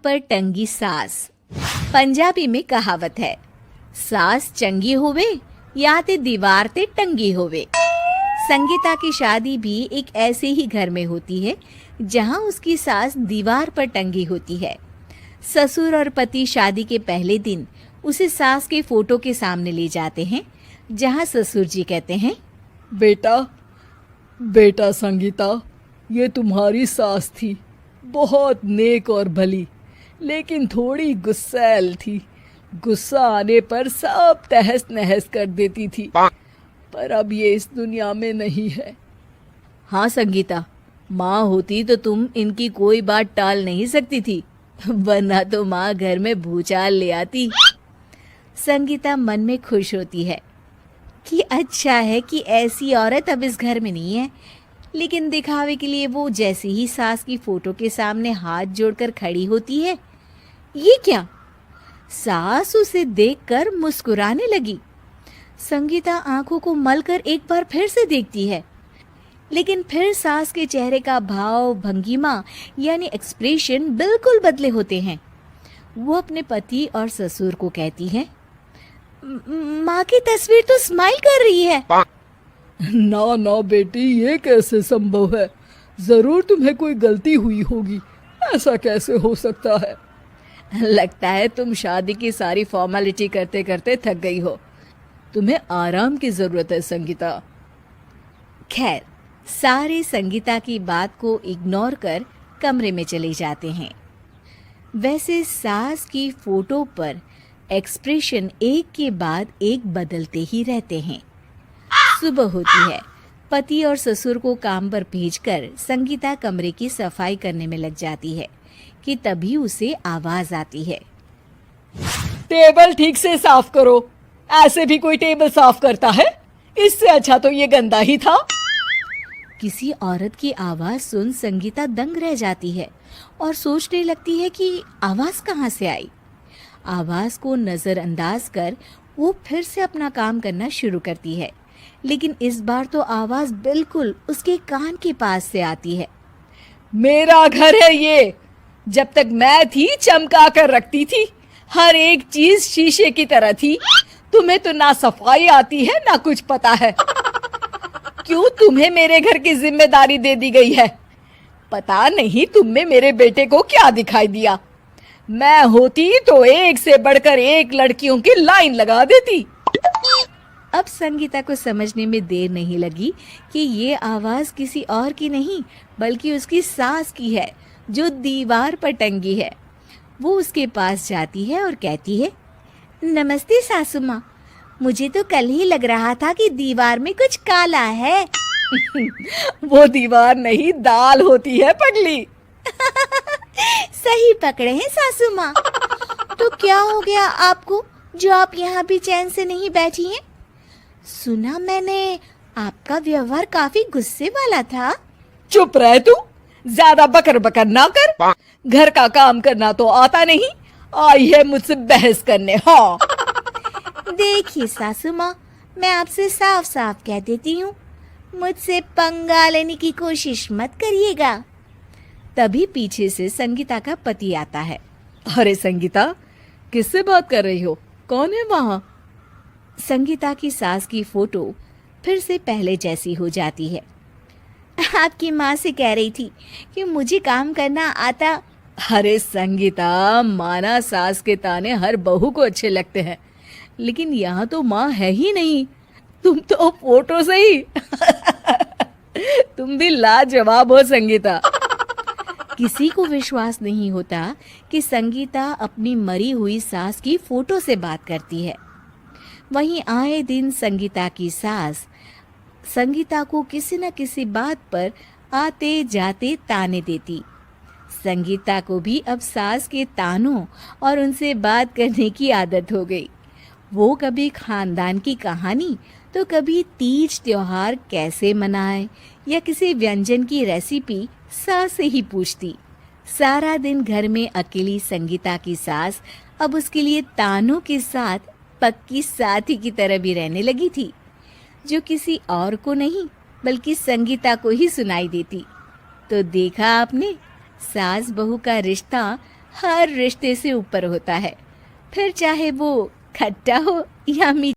पर टंगी सास। पंजाबी में कहावत है, सास चंगी होवे या ते दीवार ते टंगी होवे। संगीता की शादी भी एक ऐसे ही घर में होती है जहां उसकी सास दीवार पर टंगी होती है। ससुर और पति शादी के पहले दिन उसे सास के फोटो के सामने ले जाते हैं, जहां ससुर जी कहते हैं, बेटा बेटा संगीता, ये तुम्हारी सास थी, बहुत नेक और भली, लेकिन थोड़ी गुस्सैल थी। गुस्सा आने पर सब तहस नहस कर देती थी, पर अब ये इस दुनिया में नहीं है। हाँ संगीता, माँ होती तो तुम इनकी कोई बात टाल नहीं सकती थी, वरना तो माँ घर में भूचाल ले आती। संगीता मन में खुश होती है कि अच्छा है कि ऐसी औरत अब इस घर में नहीं है, लेकिन दिखावे के लिए वो जैसे ही सास की फोटो के सामने हाथ जोड़कर खड़ी होती है, ये क्या? सास उसे देखकर मुस्कुराने लगी। संगीता आंखों को मलकर एक बार फिर से देखती है, लेकिन फिर सास के चेहरे का भाव, भंगिमा यानी एक्सप्रेशन बिल्कुल बदले होते हैं। वो अपने पति और ससुर को कहती है, माँ की तस्वीर तो स्माइल कर रही है। ना ना बेटी, ये कैसे संभव है? जरूर तुम्हें कोई गलती हुई होगी, ऐसा कैसे हो सकता है? लगता है तुम शादी की सारी फॉर्मेलिटी करते करते थक गई हो, तुम्हें आराम की जरूरत है संगीता। खैर, सारे संगीता की बात को इग्नोर कर कमरे में चले जाते हैं। वैसे सास की फोटो पर एक्सप्रेशन एक के बाद एक बदलते ही रहते हैं। सुबह होती है, पति और ससुर को काम पर भेजकर संगीता कमरे की सफाई करने में लग जाती है कि तभी उसे आवाज आती है, टेबल ठीक से साफ करो। ऐसे भी कोई टेबल साफ करता है? इससे अच्छा तो ये गंदा ही था। किसी औरत की आवाज सुन संगीता दंग रह जाती है और सोचने लगती है कि आवाज कहाँ से आई। आवाज को नजरअंदाज कर वो फिर से अपना काम करना शुरू करती है, लेकिन इस बार तो आवाज बिल्कुल उसके कान के पास से आती है। मेरा घर है ये, जब तक मैं थी चमका कर रखती थी, हर एक चीज शीशे की तरह थी। तुम्हें तो ना सफाई आती है ना कुछ पता है। क्यों तुम्हें मेरे घर की जिम्मेदारी दे दी गई है? पता नहीं तुम में मेरे बेटे को क्या दिखाई दिया। मैं होती तो एक से बढ़कर एक लड़कियों की लाइन लगा देती। अब संगीता को समझने में देर नहीं लगी कि ये आवाज किसी और की नहीं बल्कि उसकी सास की है, जो दीवार पर टंगी है। वो उसके पास जाती है और कहती है, नमस्ते सासू माँ, मुझे तो कल ही लग रहा था कि दीवार में कुछ काला है। वो दीवार नहीं, दाल होती है पगली। सही पकड़े हैं सासू माँ। तो क्या हो गया आपको जो आप यहाँ भी चैन से नहीं बैठी हैं? सुना मैंने आपका व्यवहार काफी गुस्से वाला था। चुप रह तू, ज्यादा बकर बकर ना कर। घर का काम करना तो आता नहीं, आई है मुझसे बहस करने। हाँ देखिए सासू माँ, मैं आपसे साफ साफ कह देती हूँ, मुझसे पंगा लेने की कोशिश मत करिएगा। तभी पीछे से संगीता का पति आता है। अरे संगीता, किससे बात कर रही हो? कौन है वहाँ? संगीता की सास की फोटो फिर से पहले जैसी हो जाती है। आपकी माँ से कह रही थी कि मुझे काम करना आता। अरे संगीता, माना सास के ताने हर बहू को अच्छे लगते हैं, लेकिन यहाँ तो माँ है ही नहीं, तुम तो फोटो से ही। तुम भी लाजवाब हो संगीता। किसी को विश्वास नहीं होता कि संगीता अपनी मरी हुई सास की फोटो से बात करती है। वहीं आए दिन संगीता की सास संगीता को किसी न किसी बात पर आते जाते ताने देती। संगीता को भी अब सास के तानों और उनसे बात करने की आदत हो गई। वो कभी खानदान की कहानी तो कभी तीज त्योहार कैसे मनाए या किसी व्यंजन की रेसिपी सास से ही पूछती। सारा दिन घर में अकेली संगीता की सास अब उसके लिए तानों के साथ पक्की साथी की तरह भी रहने लगी थी, जो किसी और को नहीं बल्कि संगीता को ही सुनाई देती। तो देखा आपने, सास बहू का रिश्ता हर रिश्ते से ऊपर होता है, फिर चाहे वो खट्टा हो या मीठा।